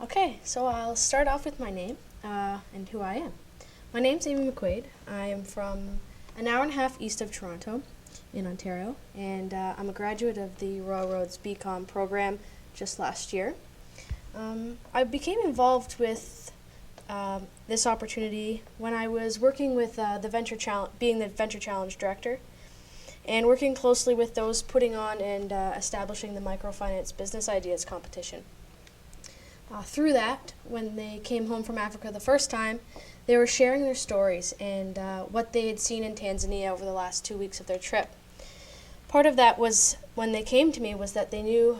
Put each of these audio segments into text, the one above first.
Okay, so I'll start off with my name and who I am. My name's McQuaid. I am from an hour and a half east of Toronto in Ontario, and I'm a graduate of the Royal Roads BCom program just last year. I became involved with this opportunity when I was working with being the Venture Challenge director, and working closely with those putting on and establishing the microfinance business ideas competition. Through that, when they came home from Africa the first time, they were sharing their stories and what they had seen in Tanzania over the last 2 weeks of their trip. Part of that was, when they came to me, was that they knew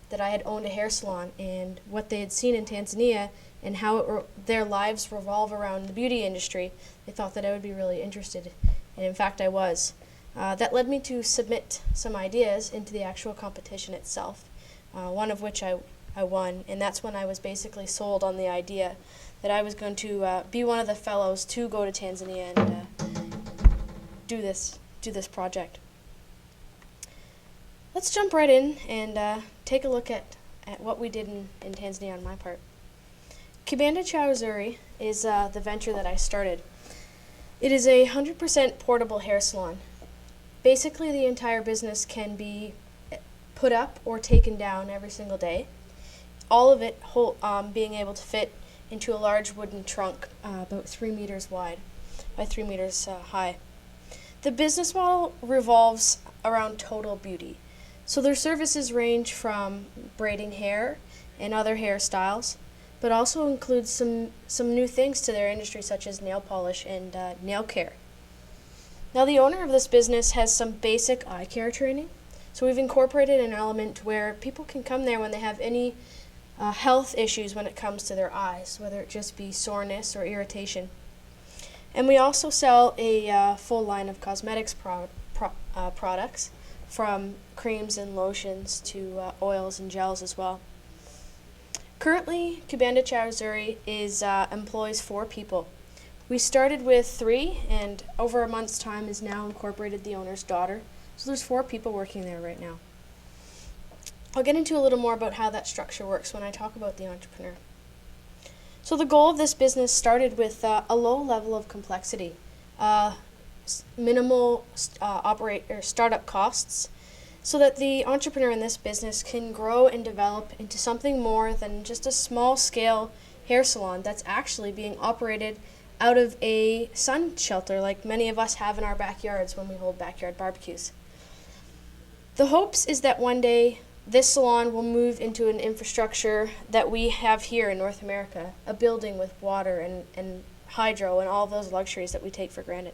that I had owned a hair salon, and what they had seen in Tanzania and how their lives revolve around the beauty industry. They thought that I would be really interested, and in fact I was. That led me to submit some ideas into the actual competition itself, one of which I won, and that's when I was basically sold on the idea that I was going to be one of the fellows to go to Tanzania and do this project. Let's jump right in and take a look at what we did in Tanzania on my part. Kibanda Cha Uzuri is the venture that I started. It is a 100% portable hair salon. Basically, the entire business can be put up or taken down every single day. All of it being able to fit into a large wooden trunk about 3 meters wide by 3 meters high. The business model revolves around total beauty. So their services range from braiding hair and other hairstyles, but also includes some new things to their industry, such as nail polish and nail care. Now, the owner of this business has some basic eye care training, so we've incorporated an element where people can come there when they have any health issues when it comes to their eyes, whether it just be soreness or irritation. And we also sell a full line of cosmetics products, from creams and lotions to oils and gels as well. Currently, Kibanda Cha Uzuri employs 4 people. We started with 3, and over a month's time is now incorporated the owner's daughter. So there's 4 people working there right now. I'll get into a little more about how that structure works when I talk about the entrepreneur. So the goal of this business started with a low level of complexity, minimal startup costs, so that the entrepreneur in this business can grow and develop into something more than just a small-scale hair salon that's actually being operated out of a sun shelter like many of us have in our backyards when we hold backyard barbecues. The hopes is that one day this salon will move into an infrastructure that we have here in North America, a building with water and hydro and all those luxuries that we take for granted.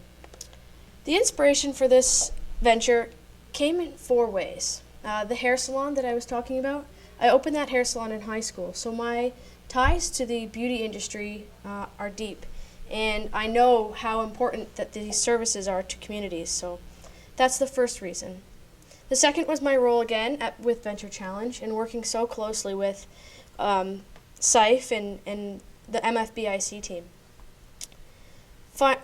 The inspiration for this venture came in 4 ways. The hair salon that I was talking about, I opened that hair salon in high school, so my ties to the beauty industry are deep, and I know how important that these services are to communities, so that's the first reason. The second was my role again with Venture Challenge and working so closely with SIFE and the MFBIC team. Third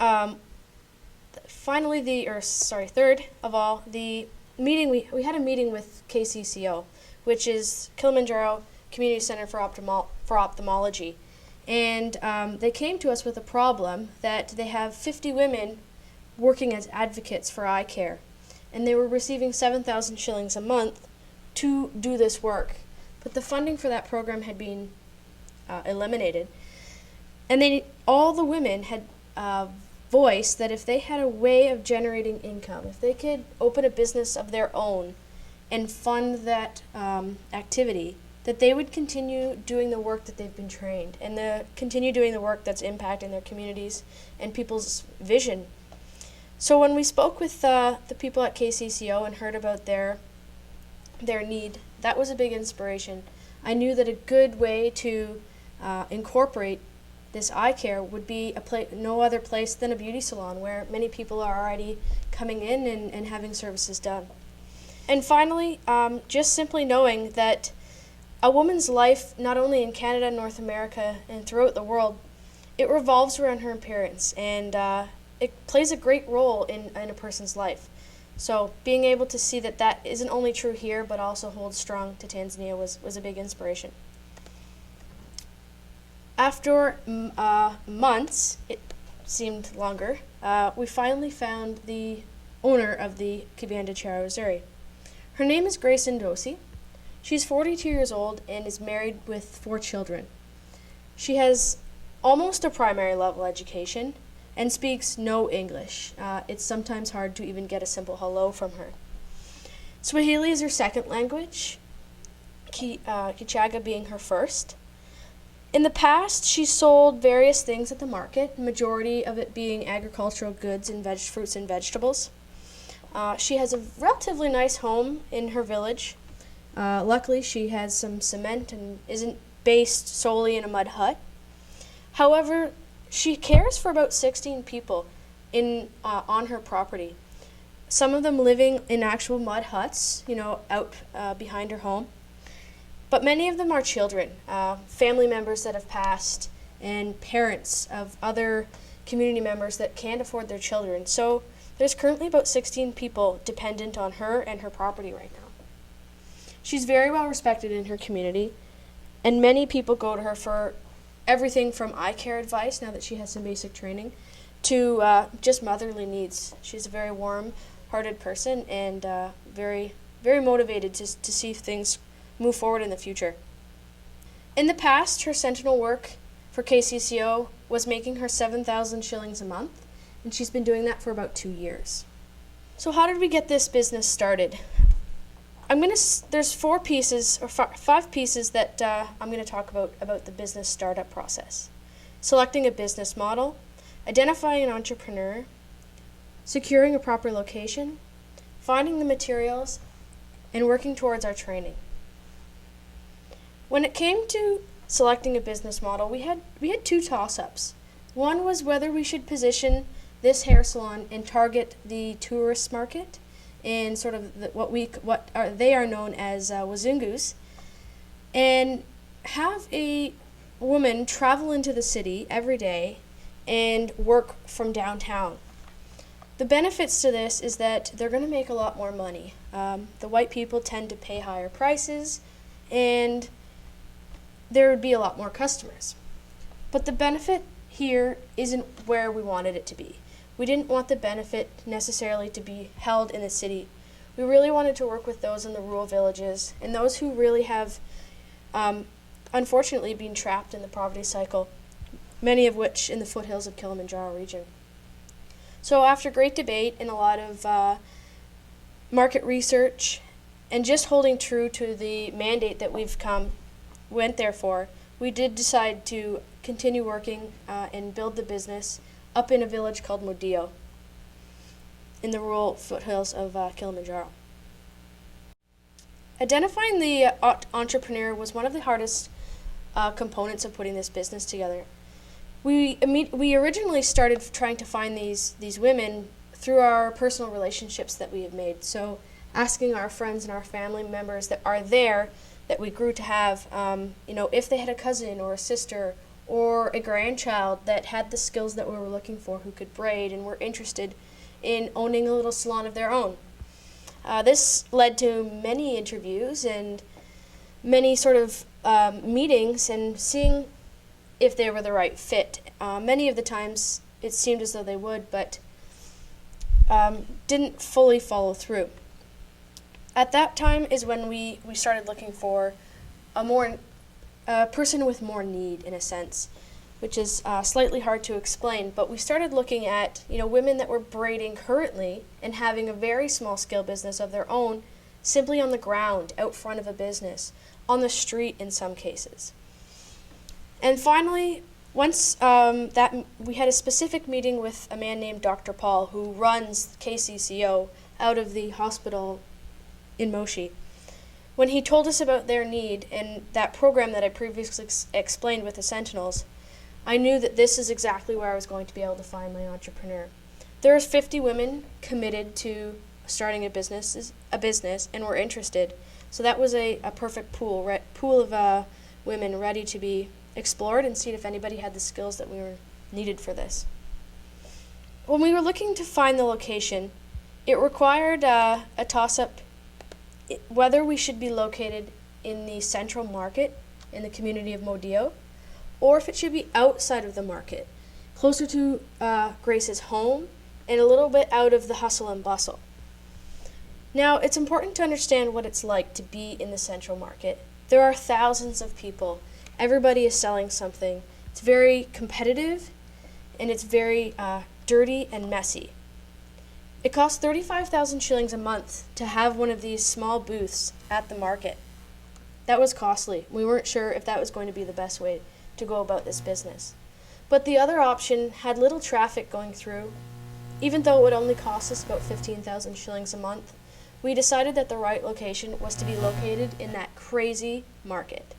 of all, the meeting we had a meeting with KCCO, which is Kilimanjaro Community Center for Ophthalmology, and they came to us with a problem that they have 50 women working as advocates for eye care, and they were receiving 7,000 shillings a month to do this work. But the funding for that program had been eliminated, and all the women had voiced that if they had a way of generating income, if they could open a business of their own and fund that activity, that they would continue doing the work that they've been trained and continue doing the work that's impacting their communities and people's vision. So when we spoke with the people at KCCO and heard about their need, that was a big inspiration. I knew that a good way to incorporate this eye care would be no other place than a beauty salon, where many people are already coming in and having services done. And finally, just simply knowing that a woman's life, not only in Canada, North America, and throughout the world, it revolves around her appearance, and it plays a great role in a person's life. So being able to see that isn't only true here, but also holds strong to Tanzania was a big inspiration. After months, it seemed longer, we finally found the owner of the Kibanda Charozuri. Her name is Grace Ndosi. She's 42 years old and is married with 4 children. She has almost a primary level education and speaks no English. It's sometimes hard to even get a simple hello from her. Swahili is her second language, Kichaga being her first. In the past, she sold various things at the market, majority of it being agricultural goods and fruits and vegetables. She has a relatively nice home in her village. Luckily, she has some cement and isn't based solely in a mud hut. However, she cares for about 16 people on her property. Some of them living in actual mud huts, out behind her home. But many of them are children, family members that have passed, and parents of other community members that can't afford their children. So there's currently about 16 people dependent on her and her property right now. She's very well respected in her community, and many people go to her for everything from eye care advice, now that she has some basic training, to just motherly needs. She's a very warm-hearted person and very, very motivated to see things move forward in the future. In the past, her sentinel work for KCCO was making her 7,000 shillings a month, and she's been doing that for about 2 years. So how did we get this business started? There's 4 pieces, or 5 pieces that I'm going to talk about the business startup process. Selecting a business model, identifying an entrepreneur, securing a proper location, finding the materials, and working towards our training. When it came to selecting a business model, we had 2 toss-ups. One was whether we should position this hair salon and target the tourist market and sort of they are known as Wazungus, and have a woman travel into the city every day and work from downtown. The benefits to this is that they're going to make a lot more money. The white people tend to pay higher prices, and there would be a lot more customers. But the benefit here isn't where we wanted it to be. We didn't want the benefit necessarily to be held in the city. We really wanted to work with those in the rural villages and those who really have, unfortunately, been trapped in the poverty cycle, many of which in the foothills of Kilimanjaro region. So after great debate and a lot of market research and just holding true to the mandate that went there for, we did decide to continue working and build the business up in a village called Modillo in the rural foothills of Kilimanjaro. Identifying the entrepreneur was one of the hardest components of putting this business together. We originally started trying to find these women through our personal relationships that we have made. So asking our friends and our family members that are there that we grew to have, if they had a cousin or a sister or a grandchild that had the skills that we were looking for, who could braid and were interested in owning a little salon of their own. This led to many interviews and many sort of meetings and seeing if they were the right fit. Many of the times it seemed as though they would, but didn't fully follow through. At that time is when we started looking for a person with more need, in a sense, which is slightly hard to explain. But we started looking at women that were braiding currently and having a very small scale business of their own, simply on the ground, out front of a business, on the street in some cases. And finally, once we had a specific meeting with a man named Dr. Paul, who runs KCCO out of the hospital in Moshi. When he told us about their need and that program that I previously explained with the Sentinels, I knew that this is exactly where I was going to be able to find my entrepreneur. There's 50 women committed to starting a business, and were interested. So that was a perfect pool of women ready to be explored and see if anybody had the skills that we were needed for this. When we were looking to find the location, it required a toss-up whether we should be located in the central market in the community of Modillo or if it should be outside of the market, closer to Grace's home and a little bit out of the hustle and bustle. Now, it's important to understand what it's like to be in the central market. There are thousands of people. Everybody is selling something. It's very competitive, and it's very dirty and messy. It costs 35,000 shillings a month to have one of these small booths at the market. That was costly. We weren't sure if that was going to be the best way to go about this business. But the other option had little traffic going through. Even though it would only cost us about 15,000 shillings a month, we decided that the right location was to be located in that crazy market.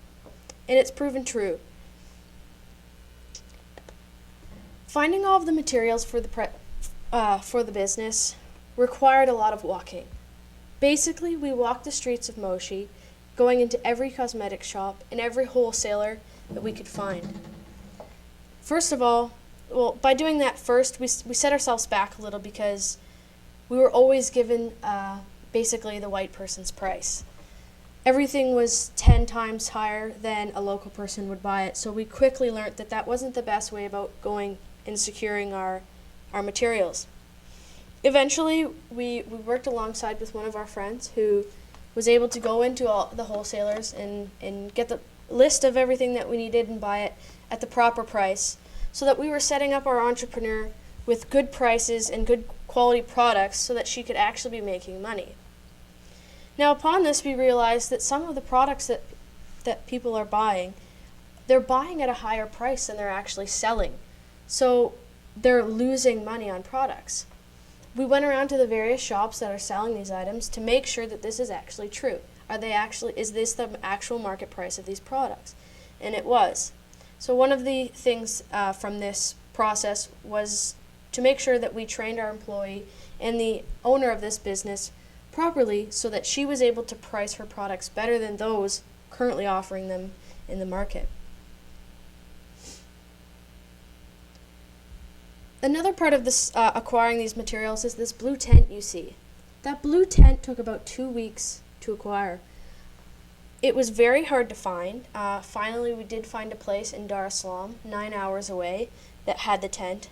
And it's proven true. Finding all of the materials for the business required a lot of walking. Basically, we walked the streets of Moshi, going into every cosmetic shop and every wholesaler that we could find. First of all, by doing that first, we set ourselves back a little because we were always given basically the white person's price. Everything was 10 times higher than a local person would buy it, so we quickly learned that that wasn't the best way about going and securing our materials. Eventually, we worked alongside with one of our friends who was able to go into all the wholesalers and get the list of everything that we needed and buy it at the proper price, so that we were setting up our entrepreneur with good prices and good quality products so that she could actually be making money. Now, upon this, we realized that some of the products that people are buying, they're buying at a higher price than they're actually selling. So they're losing money on products. We went around to the various shops that are selling these items to make sure that this is actually true. Is this the actual market price of these products? And it was. So one of the things from this process was to make sure that we trained our employee and the owner of this business properly so that she was able to price her products better than those currently offering them in the market. Another part of this acquiring these materials is this blue tent you see. That blue tent took about 2 weeks to acquire. It was very hard to find. Finally, we did find a place in Dar es Salaam, 9 hours away, that had the tent.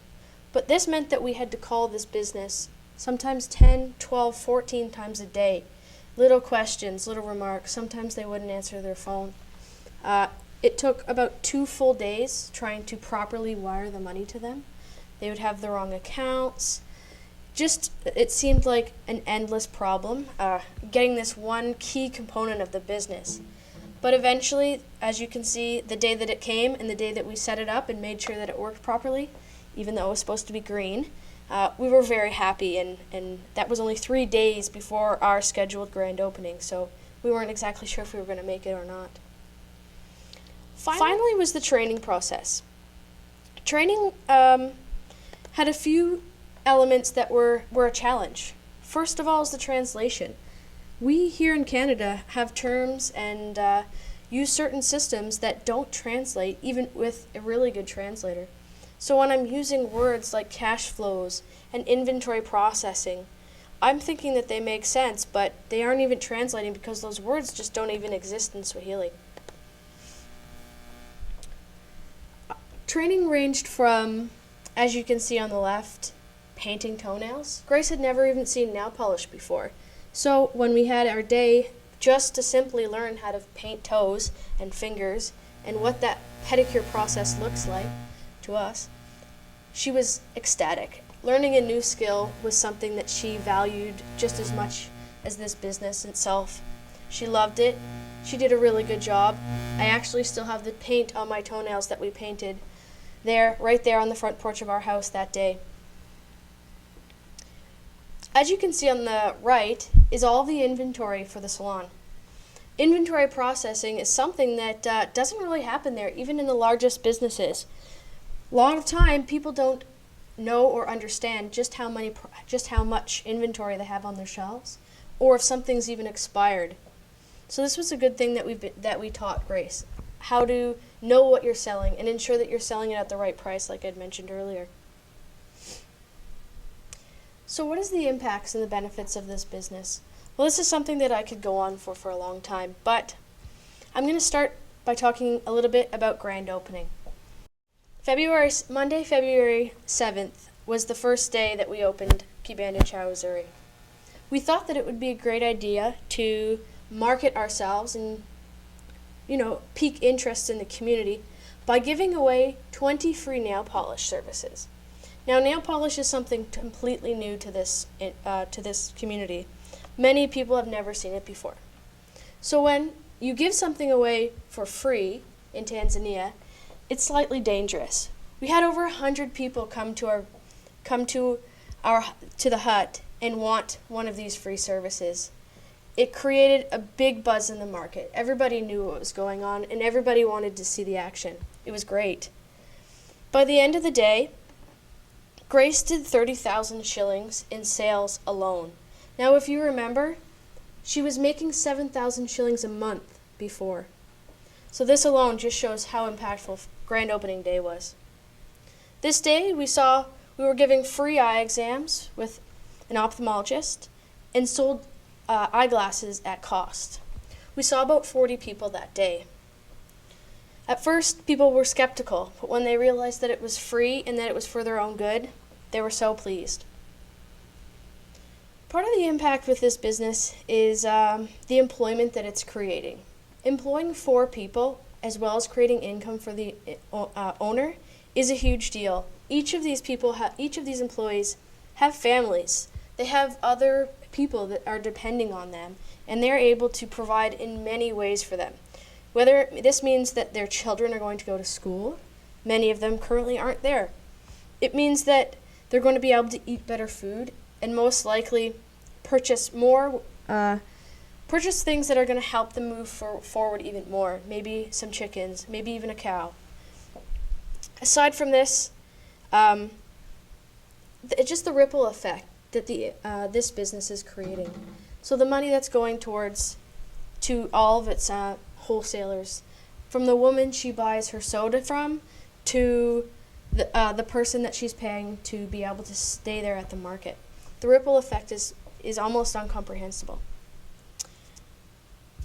But this meant that we had to call this business sometimes 10, 12, 14 times a day. Little questions, little remarks. Sometimes they wouldn't answer their phone. It took about 2 full days trying to properly wire the money to them. They would have the wrong accounts. It seemed like an endless problem, getting this one key component of the business. But eventually, as you can see, the day that it came and the day that we set it up and made sure that it worked properly, even though it was supposed to be green, we were very happy, and that was only 3 days before our scheduled grand opening, so we weren't exactly sure if we were going to make it or not. Finally was the training process. Training had a few elements that were a challenge. First of all is the translation. We here in Canada have terms and use certain systems that don't translate even with a really good translator. So when I'm using words like cash flows and inventory processing, I'm thinking that they make sense, but they aren't even translating because those words just don't even exist in Swahili. Training ranged from, as you can see on the left, painting toenails. Grace had never even seen nail polish before. So when we had our day just to simply learn how to paint toes and fingers and what that pedicure process looks like to us, she was ecstatic. Learning a new skill was something that she valued just as much as this business itself. She loved it. She did a really good job. I actually still have the paint on my toenails that we painted right there on the front porch of our house that day. As you can see on the right is all the inventory for the salon. Inventory processing is something that doesn't really happen there, even in the largest businesses. A lot of time, people don't know or understand just how much inventory they have on their shelves, or if something's even expired. So this was a good thing that we taught Grace, how to know what you're selling and ensure that you're selling it at the right price, like I'd mentioned earlier. So what is the impacts and the benefits of this business? Well, this is something that I could go on for a long time, but I'm going to start by talking a little bit about grand opening. Monday, February 7th was the first day that we opened Kibanda Chow Missouri. We thought that it would be a great idea to market ourselves and, pique interest in the community by giving away 20 free nail polish services. Now, nail polish is something completely new to this community. Many people have never seen it before. So when you give something away for free in Tanzania, it's slightly dangerous. We had over 100 people come to the hut and want one of these free services. It created a big buzz in the market. Everybody knew what was going on, and everybody wanted to see the action. It was great. By the end of the day, Grace did 30,000 shillings in sales alone. Now, if you remember, she was making 7,000 shillings a month before. So this alone just shows how impactful grand opening day was. This day, we were giving free eye exams with an ophthalmologist and sold eyeglasses at cost. We saw about 40 people that day. At first, people were skeptical, but when they realized that it was free and that it was for their own good, they were so pleased. Part of the impact with this business is the employment that it's creating. Employing 4 people, as well as creating income for the owner, is a huge deal. Each of these employees have families. They have other people that are depending on them, and they're able to provide in many ways for them. Whether this means that their children are going to go to school, many of them currently aren't there. It means that they're going to be able to eat better food and most likely purchase things that are going to help them move forward even more. Maybe some chickens, maybe even a cow. Aside from this, just the ripple effect that this business is creating. So the money that's going to all of its wholesalers, from the woman she buys her soda from to the person that she's paying to be able to stay there at the market. The ripple effect is almost incomprehensible.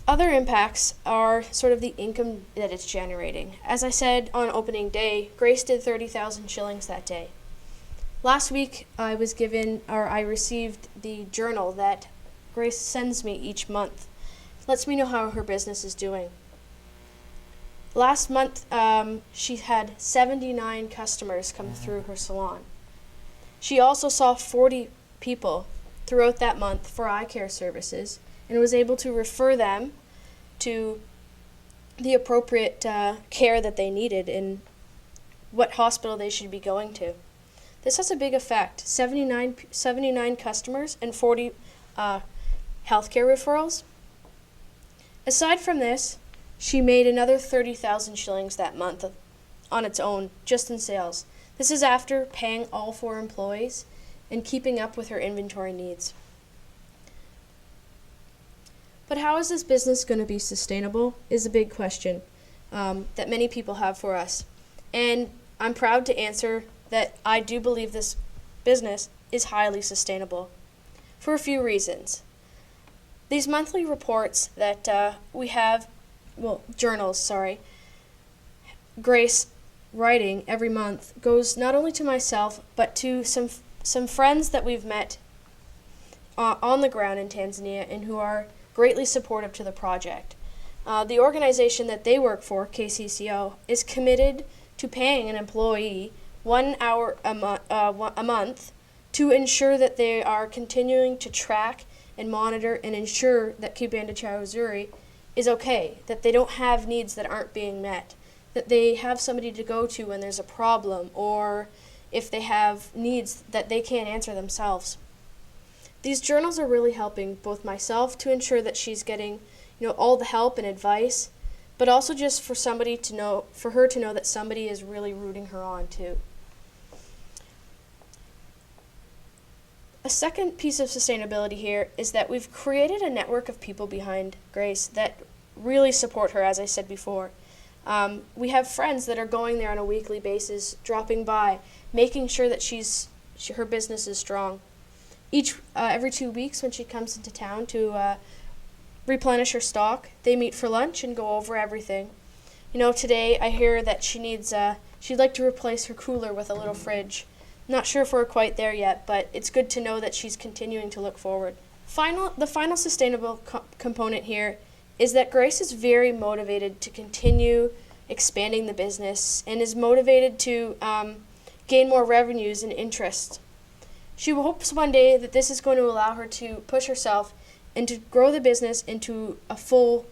Other impacts are sort of the income that it's generating. As I said on opening day, Grace did 30,000 shillings that day. Last week, I received the journal that Grace sends me each month. Lets me know how her business is doing. Last month, she had 79 customers come through her salon. She also saw 40 people throughout that month for eye care services and was able to refer them to the appropriate care that they needed and what hospital they should be going to. This has a big effect. 79 customers and 40 healthcare referrals. Aside from this, she made another 30,000 shillings that month on its own, just in sales. This is after paying all 4 employees and keeping up with her inventory needs. But how is this business going to be sustainable is a big question that many people have for us. And I'm proud to answer that I do believe this business is highly sustainable for a few reasons. These monthly reports that we have, journals, Grace writing every month goes not only to myself, but to some friends that we've met on the ground in Tanzania and who are greatly supportive to the project. The organization that they work for, KCCO, is committed to paying an employee 1 hour a month to ensure that they are continuing to track and monitor and ensure that Kibanda Chow Missouri is okay, that they don't have needs that aren't being met, that they have somebody to go to when there's a problem, or if they have needs that they can't answer themselves. These journals are really helping both myself to ensure that she's getting, all the help and advice, but also just for her to know that somebody is really rooting her on too. A second piece of sustainability here is that we've created a network of people behind Grace that really support her, as I said before. We have friends that are going there on a weekly basis, dropping by, making sure that her business is strong. Every 2 weeks when she comes into town to replenish her stock, they meet for lunch and go over everything. Today I hear that she needs She'd like to replace her cooler with a little fridge. Not sure if we're quite there yet, but it's good to know that she's continuing to look forward. The final sustainable component here is that Grace is very motivated to continue expanding the business and is motivated to gain more revenues and interest. She hopes one day that this is going to allow her to push herself and to grow the business into a full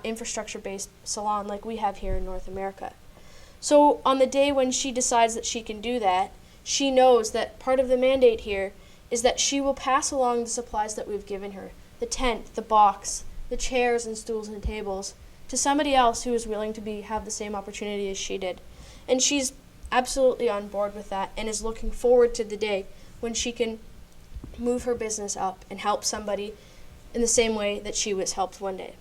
infrastructure-based salon like we have here in North America. So on the day when she decides that she can do that, she knows that part of the mandate here is that she will pass along the supplies that we've given her, the tent, the box, the chairs and stools and tables, to somebody else who is willing to have the same opportunity as she did. And she's absolutely on board with that and is looking forward to the day when she can move her business up and help somebody in the same way that she was helped one day.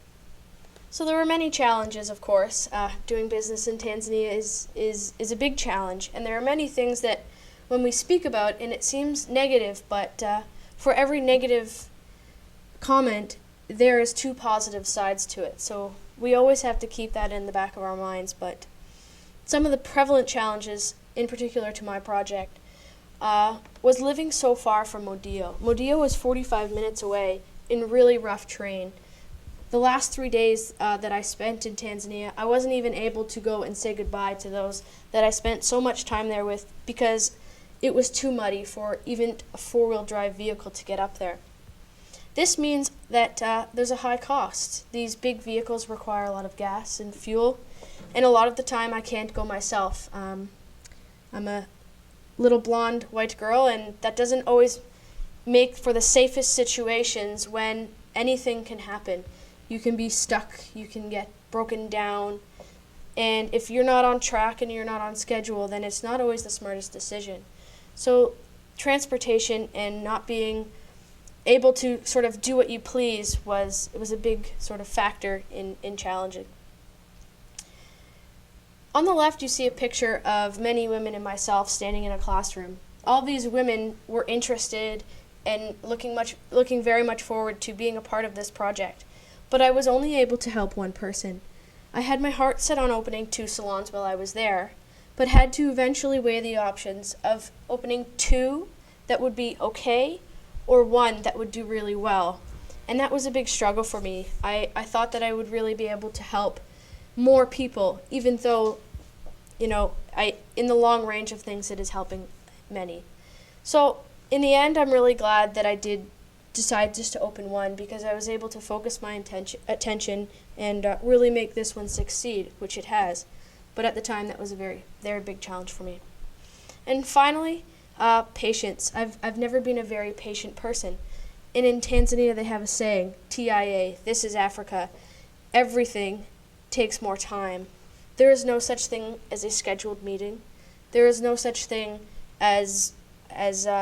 So there were many challenges, of course. Doing business in Tanzania is a big challenge, and there are many things that when we speak about, and it seems negative, but for every negative comment, there is two positive sides to it. So we always have to keep that in the back of our minds. But some of the prevalent challenges, in particular to my project, was living so far from Modio. Modio was 45 minutes away in really rough terrain. The last 3 days that I spent in Tanzania, I wasn't even able to go and say goodbye to those that I spent so much time there with because it was too muddy for even a four-wheel drive vehicle to get up there. This means that there's a high cost. These big vehicles require a lot of gas and fuel, and a lot of the time I can't go myself. I'm a little blonde white girl, and that doesn't always make for the safest situations when anything can happen. You can be stuck, you can get broken down, and if you're not on track and you're not on schedule, then it's not always the smartest decision. So transportation and not being able to sort of do what you please was a big sort of factor in challenging. On the left, you see a picture of many women and myself standing in a classroom. All these women were interested and looking very much forward to being a part of this project. But I was only able to help one person. I had my heart set on opening 2 salons while I was there, but had to eventually weigh the options of opening 2 that would be okay or 1 that would do really well. And that was a big struggle for me. I thought that I would really be able to help more people, even though, in the long range of things, it is helping many. So in the end, I'm really glad that I did decide just to open 1 because I was able to focus my attention and really make this one succeed, which it has. But at the time, that was a very, very big challenge for me. And finally, patience. I've never been a very patient person. And in Tanzania, they have a saying, TIA, this is Africa. Everything takes more time. There is no such thing as a scheduled meeting. There is no such thing as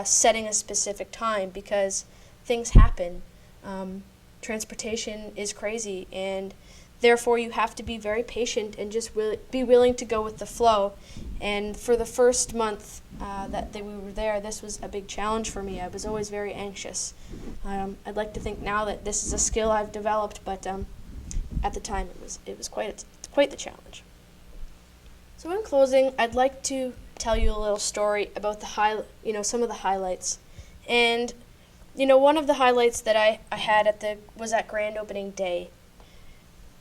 setting a specific time because things happen. Transportation is crazy, and therefore you have to be very patient and just be willing to go with the flow. And for the first month that we were there, this was a big challenge for me. I was always very anxious. I'd like to think now that this is a skill I've developed, but at the time it was quite the challenge. So in closing, I'd like to tell you a little story about some of the highlights. And one of the highlights that I had was at grand opening day.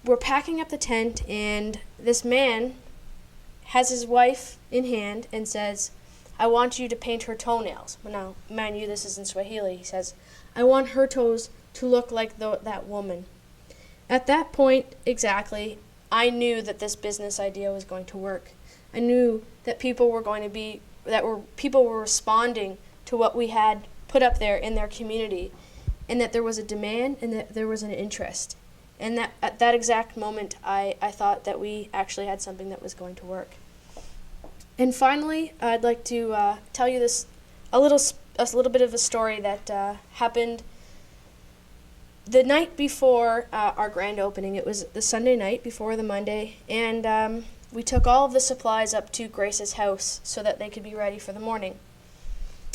We're packing up the tent, and this man has his wife in hand and says, I want you to paint her toenails. Well, now, mind you, this is in Swahili. He says, I want her toes to look like that woman. At that point, exactly, I knew that this business idea was going to work. I knew that people were responding to what we had put up there in their community, and that there was a demand and that there was an interest. And that at that exact moment, I thought that we actually had something that was going to work. And finally, I'd like to tell you a little bit of a story that happened the night before our grand opening. It was the Sunday night before the Monday, and we took all of the supplies up to Grace's house so that they could be ready for the morning.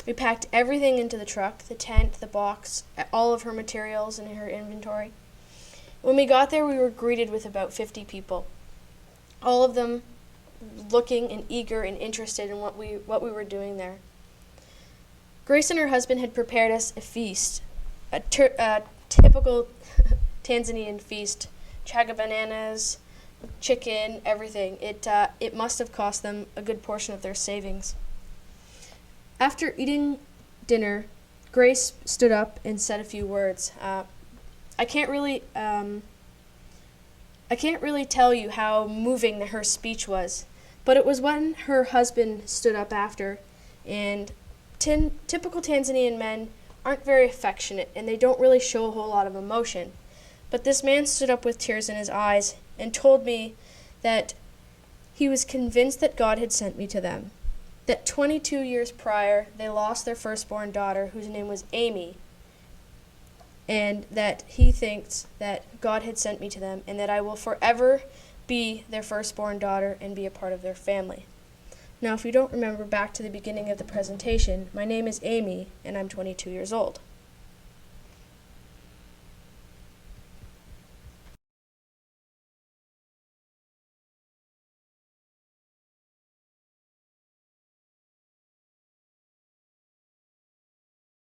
We packed everything into the truck, the tent, the box, all of her materials and her inventory. When we got there, we were greeted with about 50 people. All of them looking and eager and interested in what we were doing there. Grace and her husband had prepared us a feast, a typical Tanzanian feast, chaga bananas, chicken, everything. It must have cost them a good portion of their savings. After eating dinner, Grace stood up and said a few words. I can't really tell you how moving her speech was, but it was when her husband stood up after, and typical Tanzanian men aren't very affectionate, and they don't really show a whole lot of emotion. But this man stood up with tears in his eyes and told me that he was convinced that God had sent me to them, that 22 years prior they lost their firstborn daughter, whose name was Amy, and that he thinks that God had sent me to them, and that I will forever be their firstborn daughter and be a part of their family. Now, if you don't remember back to the beginning of the presentation, my name is Amy, and I'm 22 years old.